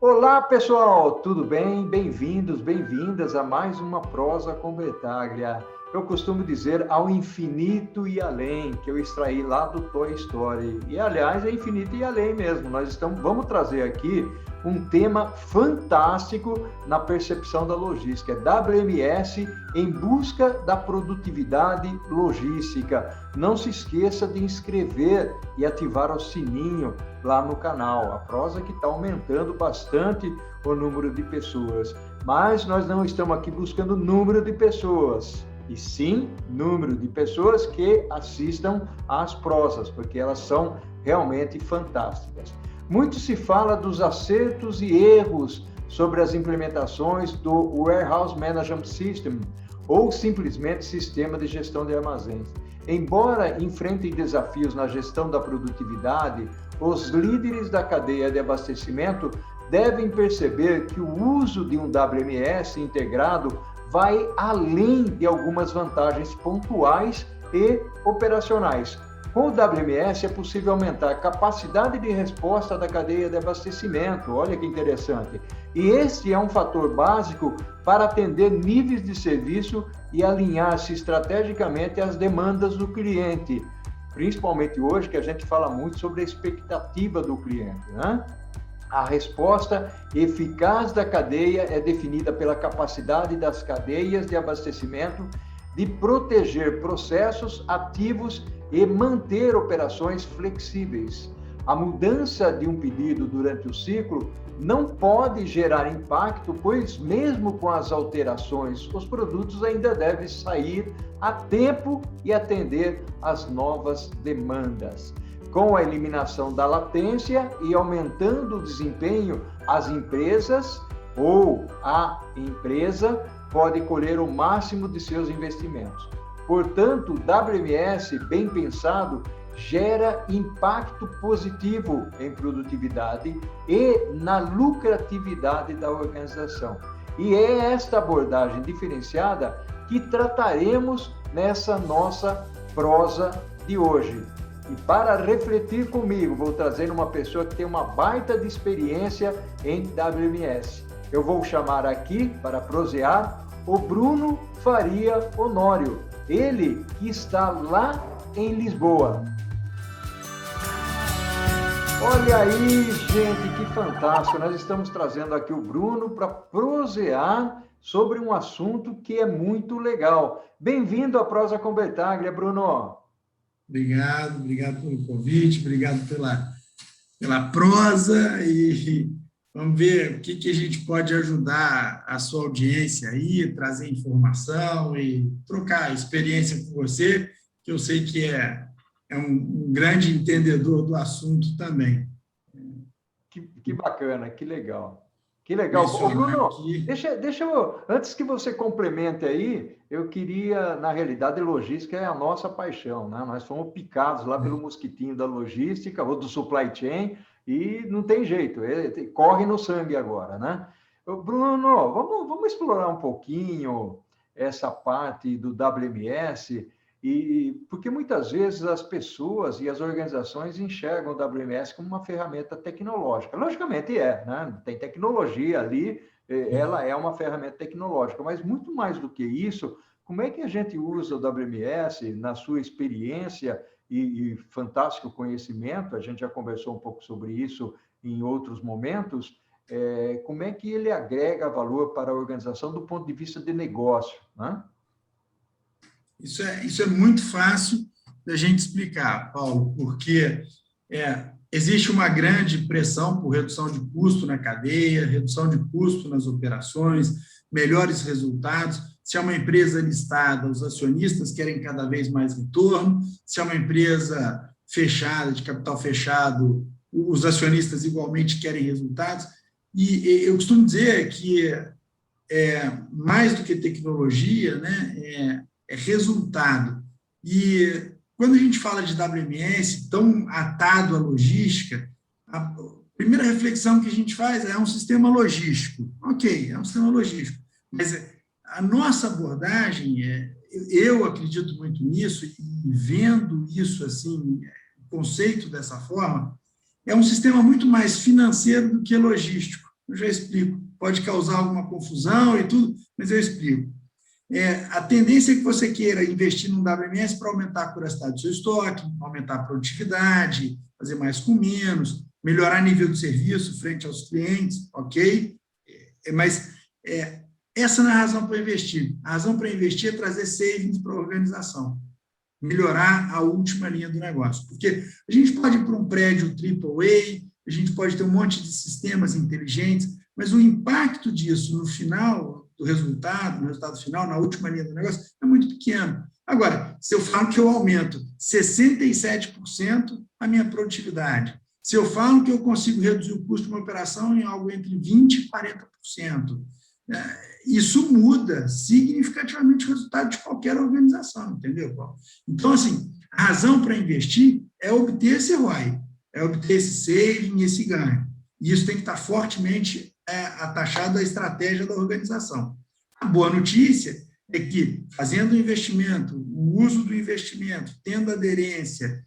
Olá, pessoal, tudo bem? Bem-vindos, bem-vindas a mais uma Prosa com Bertaglia. Eu costumo dizer ao infinito e além, que eu extraí lá do Toy Story. E, aliás, é infinito e além mesmo. Vamos trazer aqui um tema fantástico na percepção da logística. WMS em busca da produtividade logística. Não se esqueça de inscrever e ativar o sininho lá no canal. A prosa que está aumentando bastante o número de pessoas. Mas nós não estamos aqui buscando número de pessoas, e sim número de pessoas que assistam às prosas, porque elas são realmente fantásticas. Muito se fala dos acertos e erros sobre as implementações do Warehouse Management System, ou simplesmente Sistema de Gestão de Armazéns. Embora enfrentem desafios na gestão da produtividade, os líderes da cadeia de abastecimento devem perceber que o uso de um WMS integrado vai além de algumas vantagens pontuais e operacionais. Com o WMS é possível aumentar a capacidade de resposta da cadeia de abastecimento. Olha que interessante. E este é um fator básico para atender níveis de serviço e alinhar-se estrategicamente às demandas do cliente. Principalmente hoje, que a gente fala muito sobre a expectativa do cliente, né? A resposta eficaz da cadeia é definida pela capacidade das cadeias de abastecimento de proteger processos ativos e manter operações flexíveis. A mudança de um pedido durante o ciclo não pode gerar impacto, pois mesmo com as alterações, os produtos ainda devem sair a tempo e atender às novas demandas. Com a eliminação da latência e aumentando o desempenho, as empresas ou a empresa pode colher o máximo de seus investimentos. Portanto, o WMS bem pensado gera impacto positivo em produtividade e na lucratividade da organização. E é esta abordagem diferenciada que trataremos nessa nossa prosa de hoje. E para refletir comigo, vou trazer uma pessoa que tem uma baita de experiência em WMS. Eu vou chamar aqui, para prosear, o Bruno Faria Honório. Ele que está lá em Lisboa. Olha aí, gente, que fantástico. Nós estamos trazendo aqui o Bruno para prosear sobre um assunto que é muito legal. Bem-vindo à Prosa com Bertaglia, Bruno. Obrigado pelo convite, obrigado pela prosa e vamos ver o que a gente pode ajudar a sua audiência aí, trazer informação e trocar experiência com você, que eu sei que é um grande entendedor do assunto também. Que bacana, que legal. Que legal. Ô, Bruno, deixa eu, antes que você complemente aí, eu queria, na realidade, logística é a nossa paixão, né? Nós fomos picados lá pelo mosquitinho da logística ou do supply chain e não tem jeito, corre no sangue agora, né? Ô, Bruno, vamos explorar um pouquinho essa parte do WMS, porque muitas vezes as pessoas e as organizações enxergam o WMS como uma ferramenta tecnológica. Logicamente né? Tem tecnologia ali, ela é uma ferramenta tecnológica, mas muito mais do que isso, como é que a gente usa o WMS na sua experiência e fantástico conhecimento, a gente já conversou um pouco sobre isso em outros momentos, como é que ele agrega valor para a organização do ponto de vista de negócio, né? Isso é muito fácil da gente explicar, Paulo, porque existe uma grande pressão por redução de custo na cadeia, redução de custo nas operações, melhores resultados. Se é uma empresa listada, os acionistas querem cada vez mais retorno. Se é uma empresa fechada, de capital fechado, os acionistas igualmente querem resultados. E eu costumo dizer que mais do que tecnologia, né, é resultado. E quando a gente fala de WMS, tão atado à logística, a primeira reflexão que a gente faz é um sistema logístico. Ok, é um sistema logístico. Mas a nossa abordagem, eu acredito muito nisso, e vendo isso, assim, o conceito dessa forma, é um sistema muito mais financeiro do que logístico. Eu já explico. Pode causar alguma confusão e tudo, mas eu explico. A tendência é que você queira investir num WMS para aumentar a curiosidade do seu estoque, aumentar a produtividade, fazer mais com menos, melhorar o nível de serviço frente aos clientes, ok? Mas essa não é a razão para investir. A razão para investir é trazer savings para a organização, melhorar a última linha do negócio. Porque a gente pode ir para um prédio AAA, a gente pode ter um monte de sistemas inteligentes, mas o impacto disso no final do resultado, no resultado final, na última linha do negócio, é muito pequeno. Agora, se eu falo que eu aumento 67% a minha produtividade, se eu falo que eu consigo reduzir o custo de uma operação em algo entre 20% e 40%, isso muda significativamente o resultado de qualquer organização, entendeu, Paulo? Então, assim, a razão para investir é obter esse ROI, é obter esse saving, esse ganho. E isso tem que estar fortemente atachado à estratégia da organização. A boa notícia é que, fazendo o investimento, o uso do investimento, tendo aderência,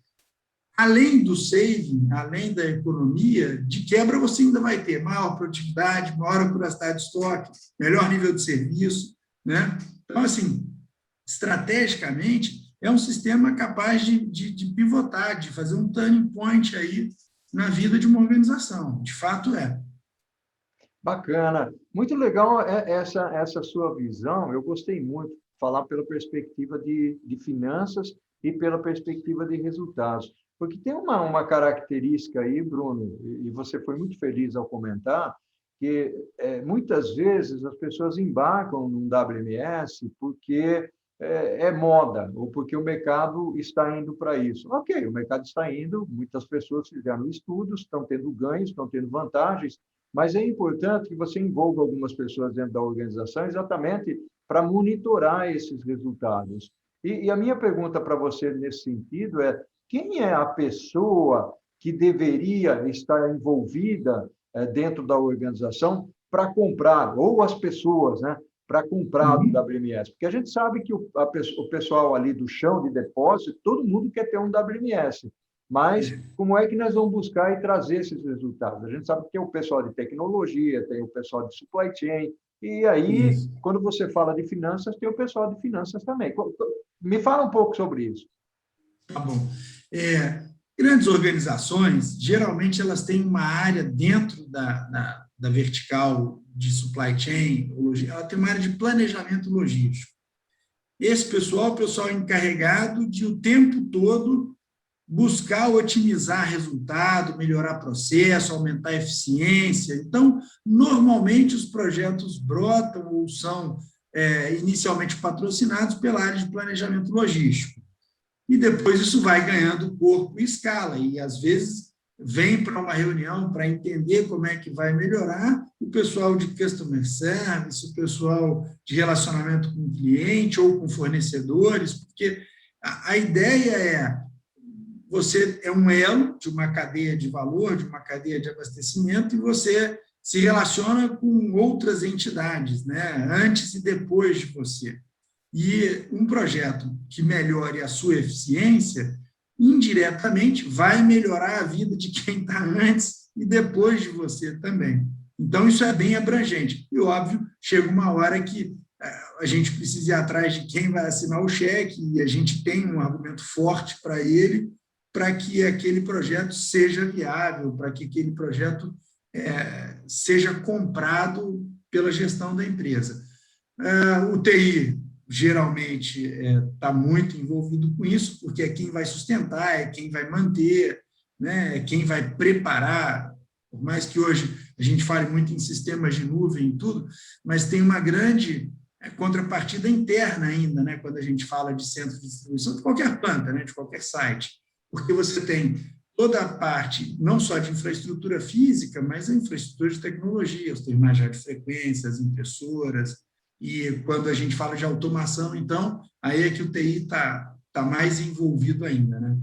além do saving, além da economia, de quebra você ainda vai ter maior produtividade, maior curiosidade de estoque, melhor nível de serviço, né? Então, assim, estrategicamente, é um sistema capaz de pivotar, de fazer um turning point aí na vida de uma organização. De fato, é. Bacana. Muito legal essa sua visão. Eu gostei muito de falar pela perspectiva de finanças e pela perspectiva de resultados. Porque tem uma característica aí, Bruno, e você foi muito feliz ao comentar, que muitas vezes as pessoas embarcam num WMS porque é moda, ou porque o mercado está indo para isso. Ok, o mercado está indo, muitas pessoas fizeram estudos, estão tendo ganhos, estão tendo vantagens, mas é importante que você envolva algumas pessoas dentro da organização exatamente para monitorar esses resultados. E a minha pergunta para você nesse sentido é: quem é a pessoa que deveria estar envolvida dentro da organização para comprar, ou as pessoas, né, para comprar o WMS? Porque a gente sabe que o pessoal ali do chão de depósito, todo mundo quer ter um WMS, mas como é que nós vamos buscar e trazer esses resultados? A gente sabe que tem o pessoal de tecnologia, tem o pessoal de supply chain, e aí, quando você fala de finanças, tem o pessoal de finanças também. Me fala um pouco sobre isso. Tá bom. Grandes organizações, geralmente, elas têm uma área dentro da vertical de supply chain, ela tem uma área de planejamento logístico. Esse pessoal é o pessoal encarregado de, o tempo todo, buscar otimizar resultado, melhorar processo, aumentar a eficiência. Então, normalmente, os projetos brotam ou são inicialmente patrocinados pela área de planejamento logístico. E depois isso vai ganhando corpo e escala, e às vezes vem para uma reunião para entender como é que vai melhorar o pessoal de customer service, o pessoal de relacionamento com o cliente ou com fornecedores, porque a ideia é: você é um elo de uma cadeia de valor, de uma cadeia de abastecimento, e você se relaciona com outras entidades, né, antes e depois de você. E um projeto que melhore a sua eficiência, indiretamente, vai melhorar a vida de quem está antes e depois de você também. Então, isso é bem abrangente. E, óbvio, chega uma hora que a gente precisa ir atrás de quem vai assinar o cheque, e a gente tem um argumento forte para ele, para que aquele projeto seja viável, para que aquele projeto seja comprado pela gestão da empresa. O TI geralmente está muito envolvido com isso, porque é quem vai sustentar, é quem vai manter, né, é quem vai preparar, por mais que hoje a gente fale muito em sistemas de nuvem e tudo, mas tem uma grande contrapartida interna ainda, né, quando a gente fala de centro de distribuição de qualquer planta, né, de qualquer site, porque você tem toda a parte, não só de infraestrutura física, mas a infraestrutura de tecnologia, os terminais de radiofrequência, as impressoras. E quando a gente fala de automação, então, aí é que o TI está mais envolvido ainda, né?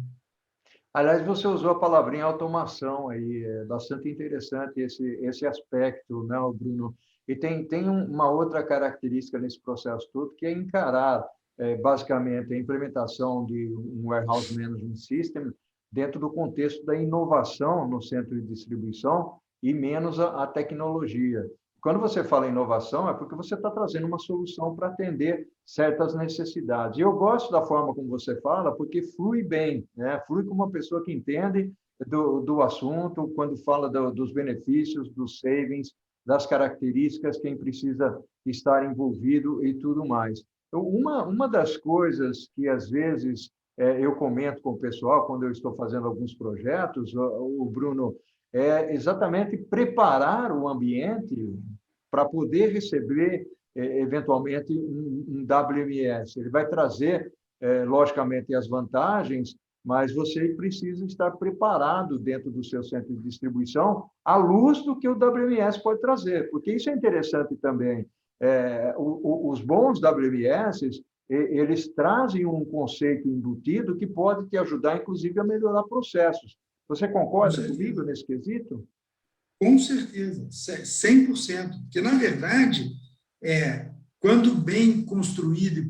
Aliás, você usou a palavrinha automação aí, é bastante interessante esse aspecto, né, Bruno? E tem uma outra característica nesse processo todo, que é encarar, basicamente, a implementação de um Warehouse Management System dentro do contexto da inovação no centro de distribuição, e menos a tecnologia. Quando você fala em inovação, é porque você está trazendo uma solução para atender certas necessidades. E eu gosto da forma como você fala, porque flui bem, né? Flui como uma pessoa que entende do assunto, quando fala dos benefícios, dos savings, das características, quem precisa estar envolvido e tudo mais. Então, uma das coisas que, às vezes, eu comento com o pessoal, quando eu estou fazendo alguns projetos, o Bruno, é exatamente preparar o ambiente para poder receber, eventualmente, um WMS. Ele vai trazer, logicamente, as vantagens, mas você precisa estar preparado dentro do seu centro de distribuição à luz do que o WMS pode trazer, porque isso é interessante também. Os bons WMS, eles trazem um conceito embutido que pode te ajudar, inclusive, a melhorar processos. Você concorda comigo nesse quesito? Com certeza, 100%. Porque, na verdade, quando bem construído e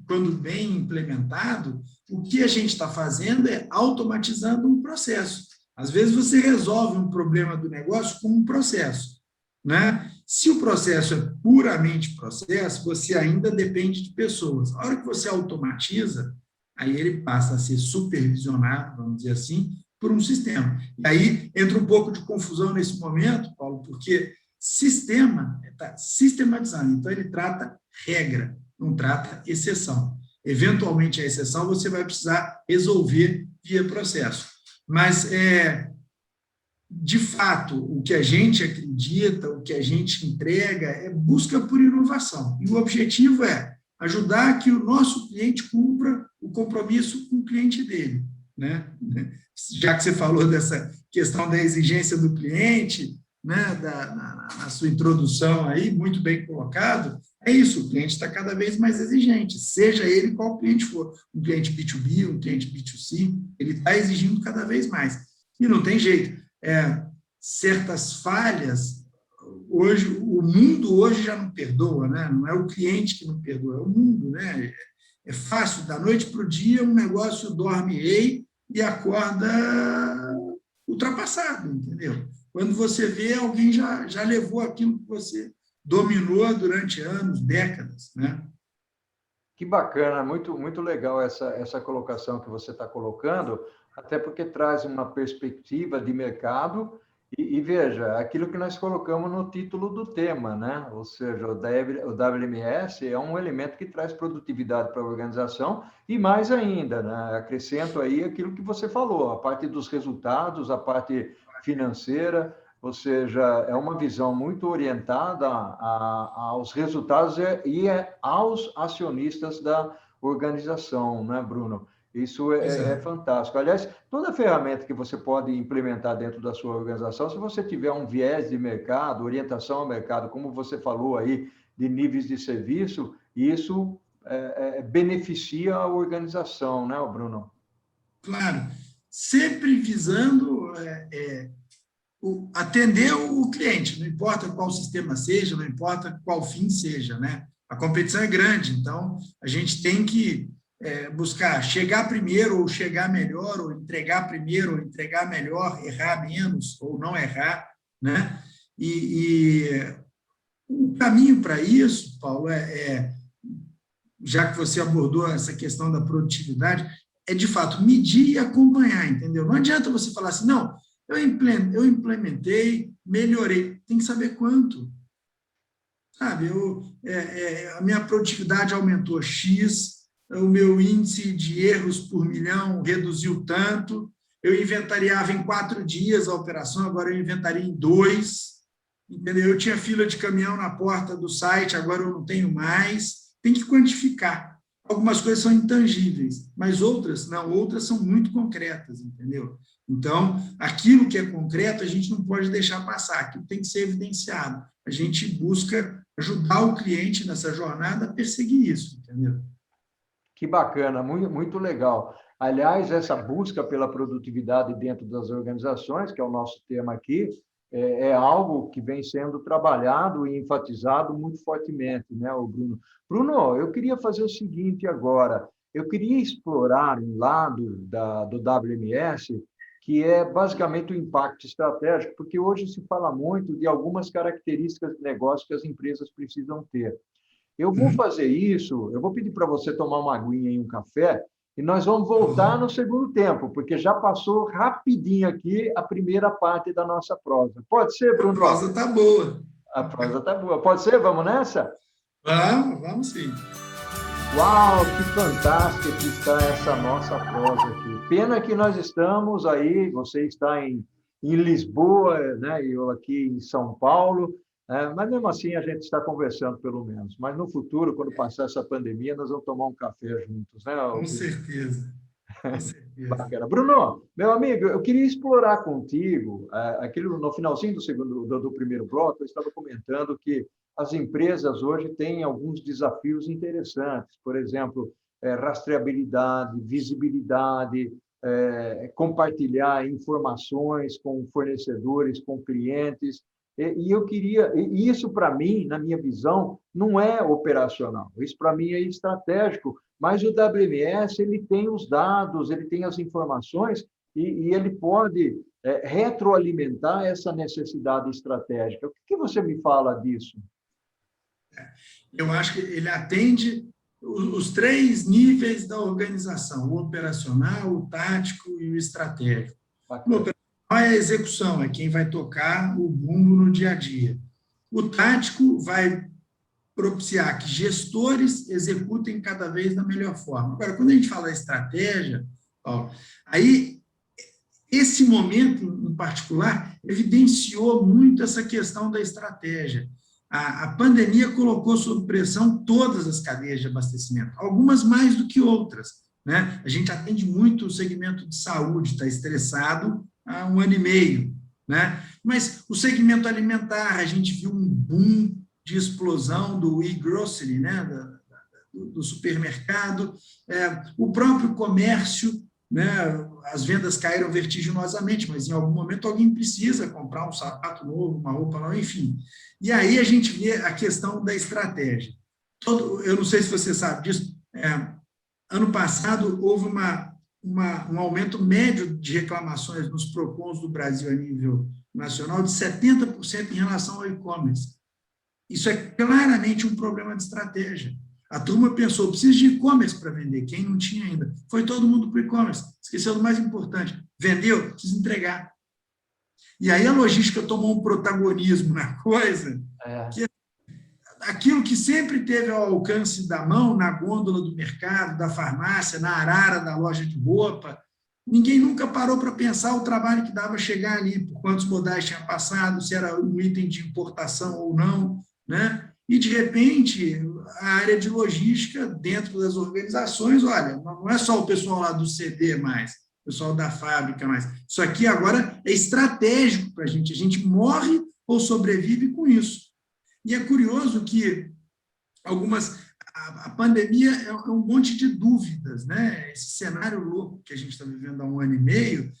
quando bem implementado, o que a gente está fazendo é automatizando um processo. Às vezes, você resolve um problema do negócio com um processo, né? Se o processo é puramente processo, você ainda depende de pessoas. A hora que você automatiza, aí ele passa a ser supervisionado, vamos dizer assim, por um sistema. E aí entra um pouco de confusão nesse momento, Paulo, porque sistema está sistematizando, então ele trata regra, não trata exceção. Eventualmente, a exceção você vai precisar resolver via processo. Mas, de fato, o que a gente acredita, o que a gente entrega é busca por inovação. E o objetivo é ajudar que o nosso cliente cumpra o compromisso com o cliente dele, né? Já que você falou dessa questão da exigência do cliente, né, na sua introdução aí, muito bem colocado, é isso, o cliente está cada vez mais exigente, seja ele qual cliente for, um cliente B2B, um cliente B2C, ele está exigindo cada vez mais. E não tem jeito. Certas falhas, hoje, o mundo hoje já não perdoa, né? Não é o cliente que não perdoa, é o mundo, né? É fácil, da noite para o dia, um negócio dorme rei e acorda ultrapassado, entendeu? Quando você vê, alguém já levou aquilo que você dominou durante anos, décadas, né? Que bacana, muito, muito legal essa colocação que você está colocando, até porque traz uma perspectiva de mercado e veja, aquilo que nós colocamos no título do tema, né? Ou seja, o WMS é um elemento que traz produtividade para a organização e mais ainda, né? Acrescento aí aquilo que você falou, a parte dos resultados, a parte financeira, ou seja, é uma visão muito orientada aos resultados e aos acionistas da organização, né, Bruno? Isso é fantástico. Aliás, toda ferramenta que você pode implementar dentro da sua organização, se você tiver um viés de mercado, orientação ao mercado, como você falou aí, de níveis de serviço, isso beneficia a organização, né, Bruno? Claro, sempre visando atender o cliente, não importa qual sistema seja, não importa qual fim seja, né? A competição é grande, então a gente tem que buscar chegar primeiro ou chegar melhor, ou entregar primeiro ou entregar melhor, errar menos ou não errar, né? E o caminho para isso, Paulo, já que você abordou essa questão da produtividade, é de fato medir e acompanhar, entendeu? Não adianta você falar assim, não, eu implementei, melhorei, tem que saber quanto. Sabe, a minha produtividade aumentou X, o meu índice de erros por milhão reduziu tanto, eu inventariava em 4 dias a operação, agora eu inventaria em 2, entendeu? Eu tinha fila de caminhão na porta do site, agora eu não tenho mais. Tem que quantificar. Algumas coisas são intangíveis, mas outras não, outras são muito concretas, entendeu? Então, aquilo que é concreto, a gente não pode deixar passar, aquilo tem que ser evidenciado. A gente busca ajudar o cliente nessa jornada a perseguir isso, entendeu? Que bacana, muito, muito legal. Aliás, essa busca pela produtividade dentro das organizações, que é o nosso tema aqui, é algo que vem sendo trabalhado e enfatizado muito fortemente, né, o Bruno? Bruno, eu queria fazer o seguinte agora, eu queria explorar um lado do WMS que é basicamente o impacto estratégico, porque hoje se fala muito de algumas características de negócio que as empresas precisam ter. Eu vou fazer isso, eu vou pedir para você tomar uma aguinha e um café, e nós vamos voltar no segundo tempo, porque já passou rapidinho aqui a primeira parte da nossa prosa. Pode ser, A Bruno? prosa está boa. A prosa está boa. Pode ser? Vamos nessa? Vamos sim. Uau, que fantástica que está essa nossa prosa aqui. Pena que nós estamos aí, você está em Lisboa, né? E eu aqui em São Paulo, mas mesmo assim a gente está conversando pelo menos. Mas no futuro, quando passar essa pandemia, nós vamos tomar um café juntos, né? Com certeza. Com certeza. Bacana. Bruno, meu amigo, eu queria explorar contigo, aquilo no finalzinho do primeiro bloco, eu estava comentando que as empresas hoje têm alguns desafios interessantes, por exemplo, rastreabilidade, visibilidade, compartilhar informações com fornecedores, com clientes, e eu queria, e isso para mim, na minha visão, não é operacional, isso para mim é estratégico, mas o WMS ele tem os dados, ele tem as informações e ele pode retroalimentar essa necessidade estratégica. O que você me fala disso? Eu acho que ele atende os três níveis da organização, o operacional, o tático e o estratégico. O operacional é a execução, é quem vai tocar o bumbo no dia a dia. O tático vai propiciar que gestores executem cada vez da melhor forma. Agora, quando a gente fala estratégia, Paulo, aí esse momento em particular evidenciou muito essa questão da estratégia. A pandemia colocou sob pressão todas as cadeias de abastecimento, algumas mais do que outras, né? A gente atende muito o segmento de saúde, está estressado há 1 ano e meio, né? Mas o segmento alimentar, a gente viu um boom de explosão do e-grocery, né? do supermercado, o próprio comércio, né? As vendas caíram vertiginosamente, mas em algum momento alguém precisa comprar um sapato novo, uma roupa nova, enfim. E aí a gente vê a questão da estratégia. Eu não sei se você sabe disso, ano passado houve um aumento médio de reclamações nos PROCONs do Brasil a nível nacional de 70% em relação ao e-commerce. Isso é claramente um problema de estratégia. A turma pensou, preciso de e-commerce para vender, quem não tinha ainda. Foi todo mundo para o e-commerce, esqueceu do mais importante. Vendeu, precisa entregar. E aí a logística tomou um protagonismo na coisa, que aquilo que sempre teve ao alcance da mão, na gôndola do mercado, da farmácia, na arara da loja de roupa, ninguém nunca parou para pensar o trabalho que dava chegar ali, por quantos modais tinha passado, se era um item de importação ou não, né? E, de repente, a área de logística dentro das organizações, olha, não é só o pessoal lá do CD mais, o pessoal da fábrica mais. Isso aqui agora é estratégico para a gente morre ou sobrevive com isso. E é curioso que a pandemia é um monte de dúvidas, né? Esse cenário louco que a gente está vivendo há 1 ano e meio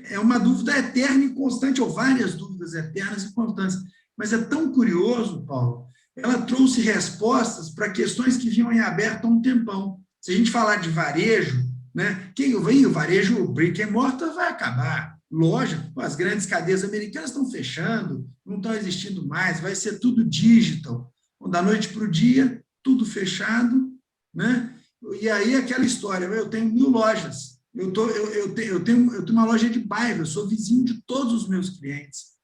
é uma dúvida eterna e constante, ou várias dúvidas eternas e constantes. Mas é tão curioso, Paulo, ela trouxe respostas para questões que vinham em aberto há um tempão. Se a gente falar de varejo, né? O varejo, o brick and mortar vai acabar. Loja, as grandes cadeias americanas estão fechando, não estão existindo mais, vai ser tudo digital. Da noite para o dia, tudo fechado, né? E aí aquela história, eu tenho 1000 lojas, eu tenho uma loja de bairro, eu sou vizinho de todos os meus clientes.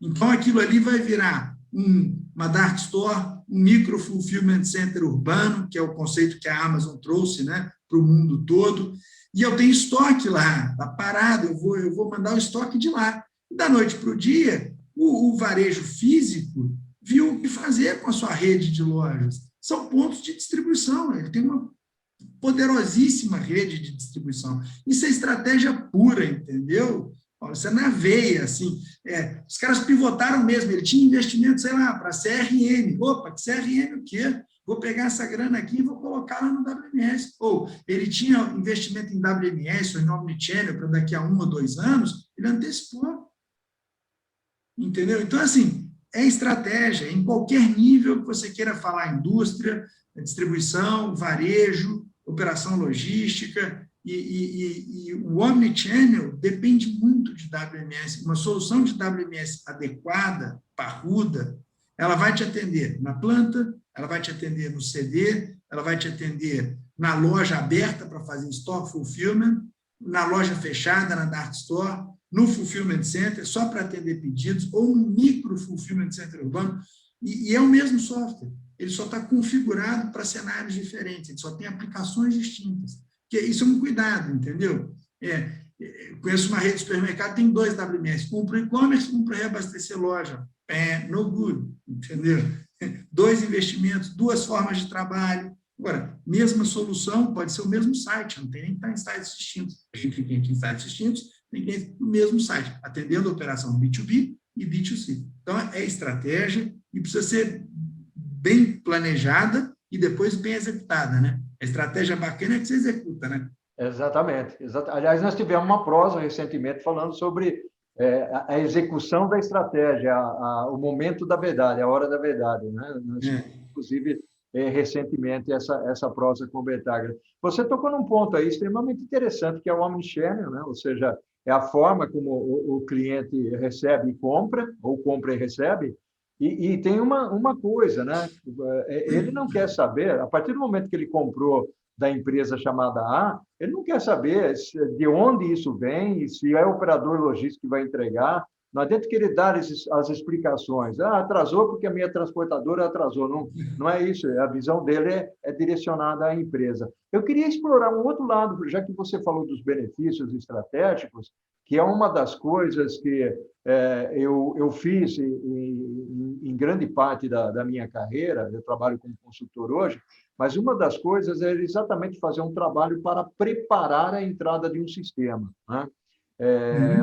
Então, aquilo ali vai virar uma dark store, um micro fulfillment center urbano, que é o conceito que a Amazon trouxe, né, para o mundo todo, e eu tenho estoque lá, está parado, eu vou mandar o estoque de lá. Da noite para o dia, o varejo físico viu o que fazer com a sua rede de lojas. São pontos de distribuição, ele tem uma poderosíssima rede de distribuição. Isso é estratégia pura, entendeu? Isso é na veia, assim. Os caras pivotaram mesmo, ele tinha investimento, sei lá, para CRM. Opa, CRM o quê? Vou pegar essa grana aqui e vou colocar lá no WMS. Ou ele tinha investimento em WMS ou em Omnichannel para daqui a 1 ou 2 anos, ele antecipou. Entendeu? Então, assim, é estratégia, em qualquer nível que você queira falar, indústria, distribuição, varejo, operação logística, E o Omnichannel depende muito de WMS. Uma solução de WMS adequada, parruda, ela vai te atender na planta, ela vai te atender no CD, ela vai te atender na loja aberta para fazer Store Fulfillment, na loja fechada, na Dark Store, no Fulfillment Center, só para atender pedidos, ou no Micro Fulfillment Center urbano, e é o mesmo software. Ele só está configurado para cenários diferentes, ele só tem aplicações distintas. Que isso é um cuidado, entendeu? Conheço uma rede de supermercado, tem 2 WMS, um para e-commerce, um para reabastecer loja. No good, entendeu? 2 investimentos, 2 formas de trabalho. Agora, mesma solução, pode ser o mesmo site, não tem nem que estar em sites distintos. A gente tem que em sites distintos, tem que ir no mesmo site, atendendo a operação B2B e B2C. Então, é estratégia e precisa ser bem planejada e depois bem executada, né? A estratégia bacana é que você executa, né? Exatamente. Aliás, nós tivemos uma prosa recentemente falando sobre a execução da estratégia, o momento da verdade, a hora da verdade, né? Inclusive, recentemente, essa prosa com o Bertaglia. Você tocou num ponto aí extremamente interessante, que é o Omnichannel, né? Ou seja, é a forma como o cliente recebe e compra, ou compra e recebe. E tem uma coisa, né? Ele não quer saber, a partir do momento que ele comprou da empresa chamada A, ele não quer saber de onde isso vem, se é o operador logístico que vai entregar. Não adianta querer dar as explicações. Atrasou porque a minha transportadora atrasou. Não é isso. A visão dele é direcionada à empresa. Eu queria explorar um outro lado, já que você falou dos benefícios estratégicos, que é uma das coisas que eu fiz em grande parte da minha carreira. Eu trabalho como consultor hoje, mas uma das coisas é exatamente fazer um trabalho para preparar a entrada de um sistema, né?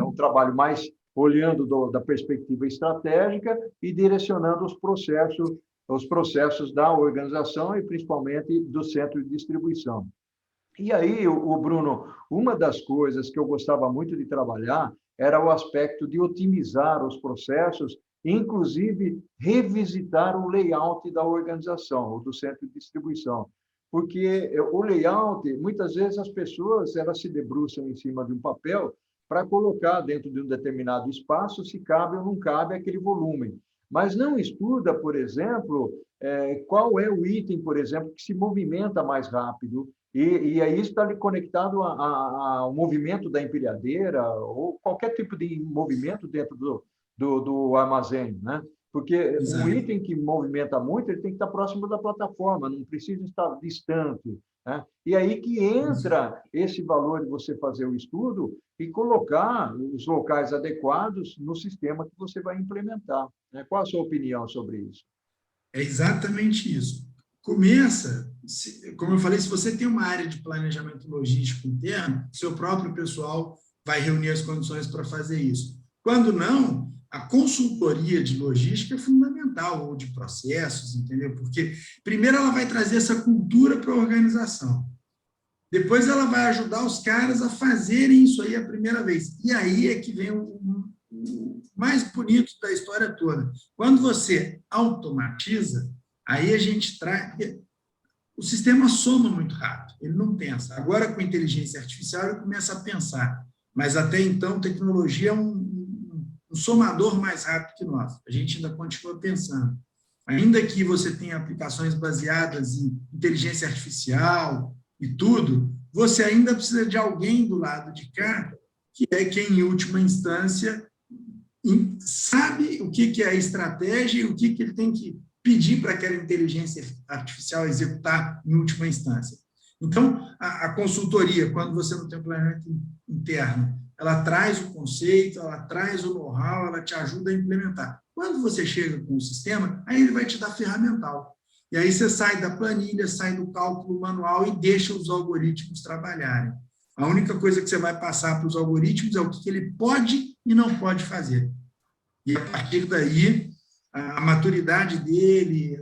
Um trabalho mais olhando da perspectiva estratégica e direcionando os processos da organização e principalmente do centro de distribuição. E aí, Bruno, uma das coisas que eu gostava muito de trabalhar era o aspecto de otimizar os processos, inclusive revisitar o layout da organização, ou do centro de distribuição. Porque o layout, muitas vezes as pessoas elas se debruçam em cima de um papel para colocar dentro de um determinado espaço se cabe ou não cabe aquele volume. Mas não estuda, por exemplo, qual é o item, por exemplo, que se movimenta mais rápido, e aí está ali conectado ao movimento da empilhadeira ou qualquer tipo de movimento dentro do armazém, né? Porque um item que movimenta muito, ele tem que estar próximo da plataforma, não precisa estar distante, né? E aí que entra esse valor de você fazer o estudo e colocar os locais adequados no sistema que você vai implementar, né? Qual a sua opinião sobre isso? É exatamente isso. Começa, como eu falei, se você tem uma área de planejamento logístico interno, seu próprio pessoal vai reunir as condições para fazer isso. Quando não, a consultoria de logística é fundamental, ou de processos, entendeu? Porque, primeiro, ela vai trazer essa cultura para a organização. Depois, ela vai ajudar os caras a fazerem isso aí a primeira vez. E aí é que vem o mais bonito da história toda. Quando você automatiza, aí a gente traz... O sistema soma muito rápido, ele não pensa. Agora, com inteligência artificial, ele começa a pensar. Mas, até então, tecnologia é um somador mais rápido que nós. A gente ainda continua pensando. Ainda que você tenha aplicações baseadas em inteligência artificial e tudo, você ainda precisa de alguém do lado de cá, que é quem, em última instância, sabe o que é a estratégia e o que ele tem que pedir para aquela inteligência artificial executar em última instância. Então, a consultoria, quando você não tem um planejamento interno, ela traz o conceito, ela traz o know-how, ela te ajuda a implementar. Quando você chega com o sistema, aí ele vai te dar ferramental. E aí você sai da planilha, sai do cálculo manual e deixa os algoritmos trabalharem. A única coisa que você vai passar para os algoritmos é o que ele pode e não pode fazer. E, a partir daí, a maturidade dele,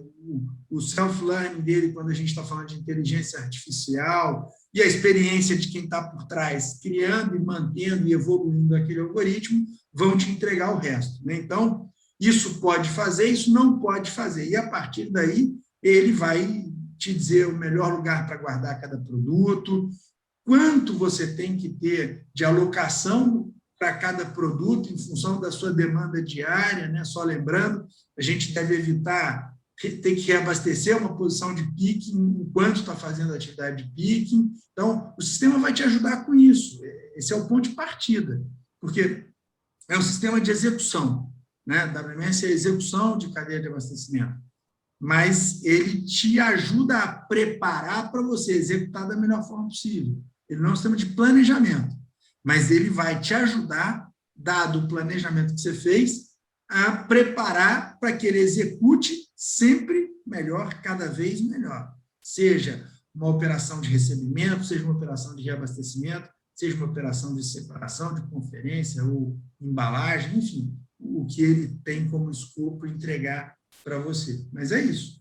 o self-learning dele, quando a gente está falando de inteligência artificial, e a experiência de quem está por trás, criando e mantendo e evoluindo aquele algoritmo, vão te entregar o resto, né? Então, isso pode fazer, isso não pode fazer. E, a partir daí, ele vai te dizer o melhor lugar para guardar cada produto, quanto você tem que ter de alocação para cada produto em função da sua demanda diária, né? Só lembrando, a gente deve evitar ter que reabastecer uma posição de picking enquanto está fazendo a atividade de picking. Então, o sistema vai te ajudar com isso. Esse é o ponto de partida, porque é um sistema de execução, né? WMS é execução de cadeia de abastecimento, mas ele te ajuda a preparar para você executar da melhor forma possível. Ele não é um sistema de planejamento, mas ele vai te ajudar, dado o planejamento que você fez, a preparar para que ele execute sempre melhor, cada vez melhor. Seja uma operação de recebimento, seja uma operação de reabastecimento, seja uma operação de separação, de conferência ou embalagem, enfim, o que ele tem como escopo entregar para você. Mas é isso.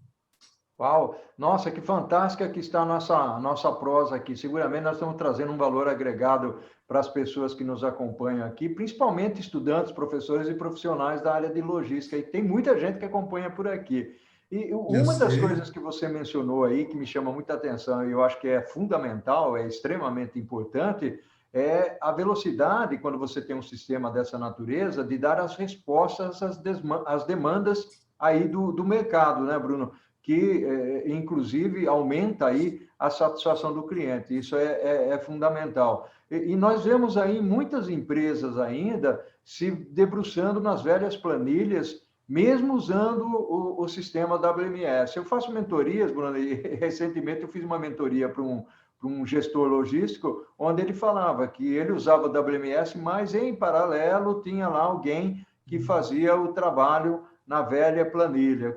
Uau! Nossa, que fantástica que está a nossa prosa aqui. Seguramente nós estamos trazendo um valor agregado para as pessoas que nos acompanham aqui, principalmente estudantes, professores e profissionais da área de logística. E tem muita gente que acompanha por aqui. E uma das coisas que você mencionou aí, que me chama muita atenção, e eu acho que é fundamental, é extremamente importante, é a velocidade, quando você tem um sistema dessa natureza, de dar as respostas às demandas aí do mercado, né, Bruno? Que, inclusive, aumenta aí a satisfação do cliente. Isso é fundamental. E nós vemos aí muitas empresas ainda se debruçando nas velhas planilhas, mesmo usando o sistema WMS. Eu faço mentorias, Bruno, e recentemente eu fiz uma mentoria para um gestor logístico, onde ele falava que ele usava o WMS, mas em paralelo tinha lá alguém que fazia o trabalho na velha planilha.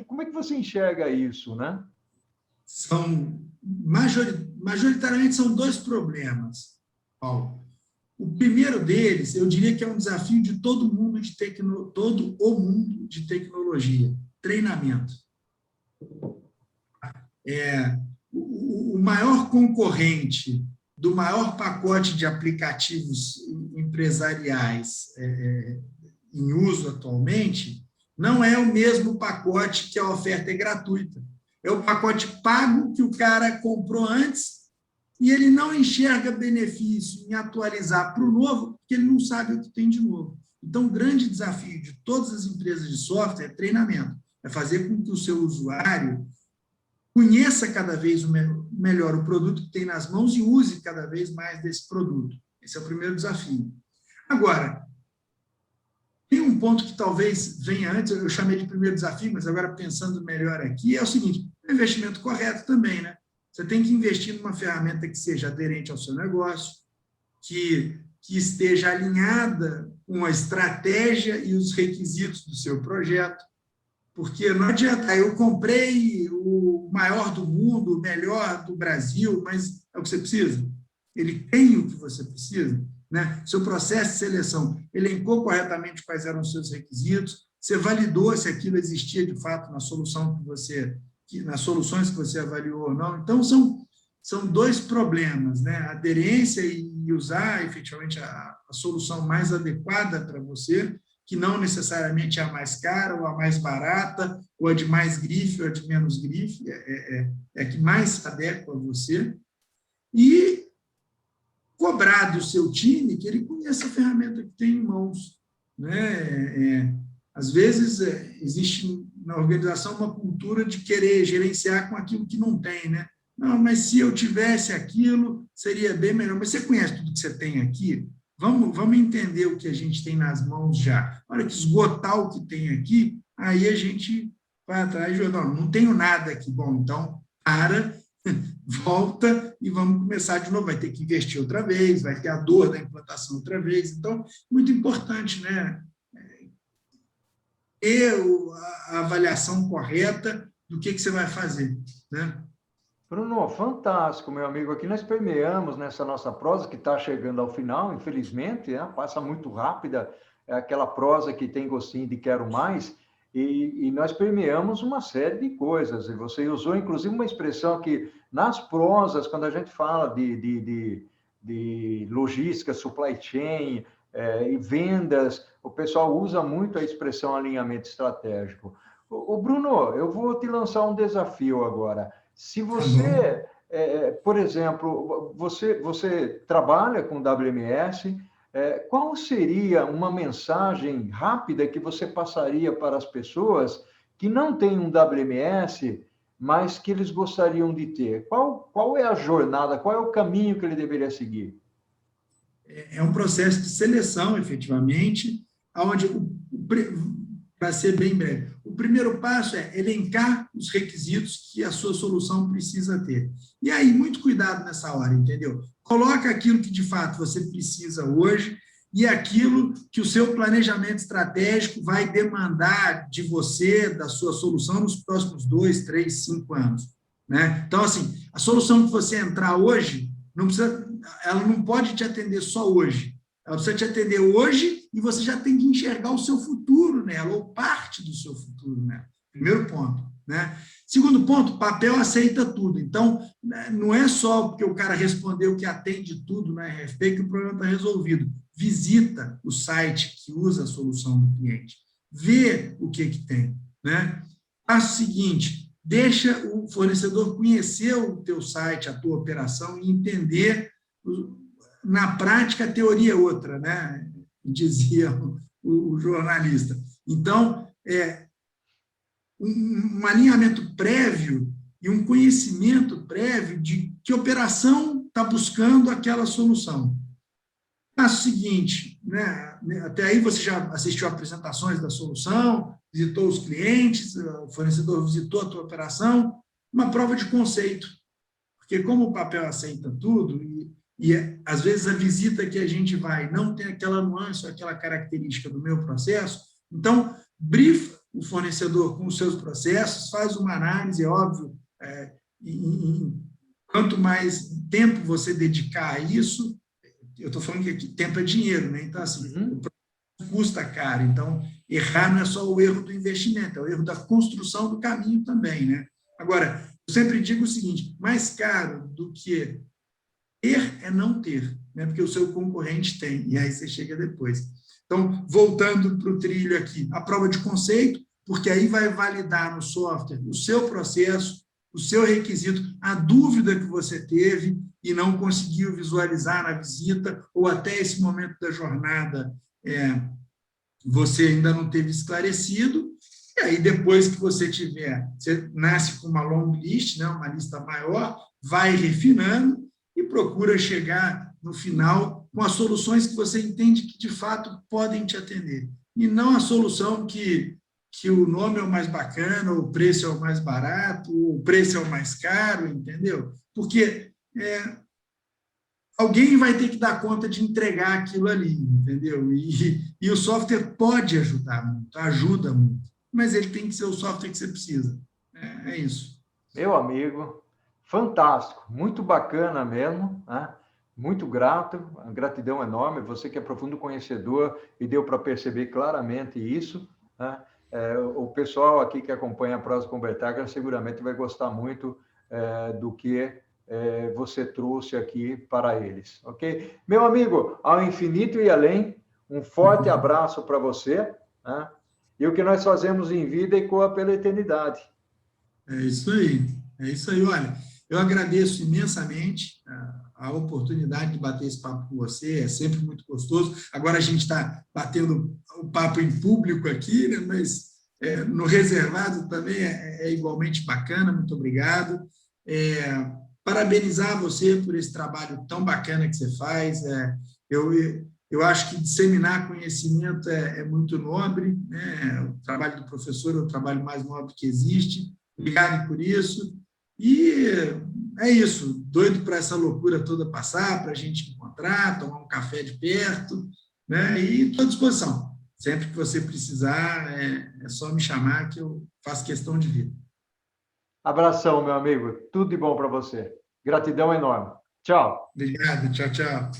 Como é que você enxerga isso, né? Majoritariamente são dois problemas, Paulo. O primeiro deles, eu diria que é um desafio de todo o mundo de tecnologia, treinamento. O maior concorrente do maior pacote de aplicativos empresariais em uso atualmente não é o mesmo pacote que a oferta é gratuita. É o pacote pago que o cara comprou antes e ele não enxerga benefício em atualizar para o novo, porque ele não sabe o que tem de novo. Então, o grande desafio de todas as empresas de software é treinamento, é fazer com que o seu usuário conheça cada vez melhor o produto que tem nas mãos e use cada vez mais desse produto. Esse é o primeiro desafio. Agora, tem um ponto que talvez venha antes, eu chamei de primeiro desafio, mas agora pensando melhor aqui, é o seguinte, o investimento correto também, né? Você tem que investir numa ferramenta que seja aderente ao seu negócio, que esteja alinhada com a estratégia e os requisitos do seu projeto, porque não adianta, eu comprei o maior do mundo, o melhor do Brasil, mas é o que você precisa? Ele tem o que você precisa? Né? Seu processo de seleção elencou corretamente quais eram os seus requisitos, você validou se aquilo existia de fato na solução nas soluções que você avaliou ou não. Então, são dois problemas, né? A aderência e usar efetivamente a solução mais adequada para você, que não necessariamente é a mais cara ou a mais barata, ou a de mais grife ou a de menos grife, é a que mais se adequa a você, e cobrar do seu time que ele conheça a ferramenta que tem em mãos. Né? Às vezes, existe na organização uma cultura de querer gerenciar com aquilo que não tem, né? Não, mas se eu tivesse aquilo, seria bem melhor. Mas você conhece tudo que você tem aqui? Vamos entender o que a gente tem nas mãos já. Na hora que esgotar o que tem aqui, aí a gente vai atrás de... Não tenho nada aqui. Bom, então, volta e vamos começar de novo. Vai ter que investir outra vez, vai ter a dor da implantação outra vez. Então, muito importante, né? Ter a avaliação correta do que você vai fazer, né? Bruno, fantástico, meu amigo. Aqui nós permeamos nessa nossa prosa, que está chegando ao final, infelizmente, né? Passa muito rápida, é aquela prosa que tem gostinho de quero mais, e nós permeamos uma série de coisas. E você usou, inclusive, uma expressão que, nas prosas, quando a gente fala de logística, supply chain, e vendas, o pessoal usa muito a expressão alinhamento estratégico. O Bruno, eu vou te lançar um desafio agora. Se você por exemplo, você trabalha com WMS, qual seria uma mensagem rápida que você passaria para as pessoas que não têm um WMS, mas que eles gostariam de ter? Qual é a jornada, qual é o caminho que ele deveria seguir? É um processo de seleção, efetivamente, onde, para ser bem breve, o primeiro passo é elencar os requisitos que a sua solução precisa ter. E aí, muito cuidado nessa hora, entendeu? Coloca aquilo que, de fato, você precisa hoje e aquilo que o seu planejamento estratégico vai demandar de você, da sua solução, nos próximos 2, 3, 5 anos. Né? Então, assim, a solução que você entrar hoje, ela não pode te atender só hoje. Ela precisa te atender hoje e você já tem que enxergar o seu futuro nela, ou parte do seu futuro nela. Primeiro ponto. Né? Segundo ponto, papel aceita tudo. Então, não é só porque o cara respondeu que atende tudo na RFP que o problema está resolvido. Visita o site que usa a solução do cliente. Vê o que tem. Né? Passo seguinte, deixa o fornecedor conhecer o teu site, a tua operação e entender. Na prática, a teoria é outra, né? Dizia o jornalista. Então, um alinhamento prévio e um conhecimento prévio de que operação está buscando aquela solução. Passo seguinte, né? Até aí você já assistiu apresentações da solução, visitou os clientes, o fornecedor visitou a tua operação, uma prova de conceito. Porque como o papel aceita tudo, e às vezes a visita que a gente vai não tem aquela nuance, aquela característica do meu processo, então, brifa o fornecedor com os seus processos, faz uma análise, é óbvio, quanto mais tempo você dedicar a isso, eu estou falando que aqui, tempo é dinheiro, né? Então, assim, o processo custa caro, então, errar não é só o erro do investimento, é o erro da construção do caminho também, né? Agora, eu sempre digo o seguinte, mais caro do que ter é não ter, né? Porque o seu concorrente tem, e aí você chega depois. Então, voltando para o trilho aqui, a prova de conceito, porque aí vai validar no software o seu processo, o seu requisito, a dúvida que você teve e não conseguiu visualizar na visita, ou até esse momento da jornada você ainda não teve esclarecido, e aí depois que você tiver, você nasce com uma long list, né, uma lista maior, vai refinando e procura chegar no final com as soluções que você entende que de fato podem te atender. E não a solução que o nome é o mais bacana, o preço é o mais barato, o preço é o mais caro, entendeu? Porque alguém vai ter que dar conta de entregar aquilo ali, entendeu? E o software pode ajudar muito, ajuda muito, mas ele tem que ser o software que você precisa. É isso. Meu amigo, fantástico, muito bacana mesmo, né? Muito grato, gratidão enorme, você que é profundo conhecedor e deu para perceber claramente isso, né? O pessoal aqui que acompanha a Prosa Convertágrafos seguramente vai gostar muito do que você trouxe aqui para eles, ok? Meu amigo, ao infinito e além, um forte abraço para você, né? E o que nós fazemos em vida ecoa pela eternidade. É isso aí, olha, eu agradeço imensamente a oportunidade de bater esse papo com você, é sempre muito gostoso. Agora a gente está batendo o papo em público aqui, né? Mas no reservado também é igualmente bacana, muito obrigado. Parabenizar você por esse trabalho tão bacana que você faz. Eu acho que disseminar conhecimento é muito nobre, né? O trabalho do professor é o trabalho mais nobre que existe. Obrigado por isso. E é isso, doido para essa loucura toda passar, para a gente encontrar, tomar um café de perto, né? E estou à disposição. Sempre que você precisar, é só me chamar que eu faço questão de vir. Abração, meu amigo. Tudo de bom para você. Gratidão enorme. Tchau. Obrigado. Tchau, tchau.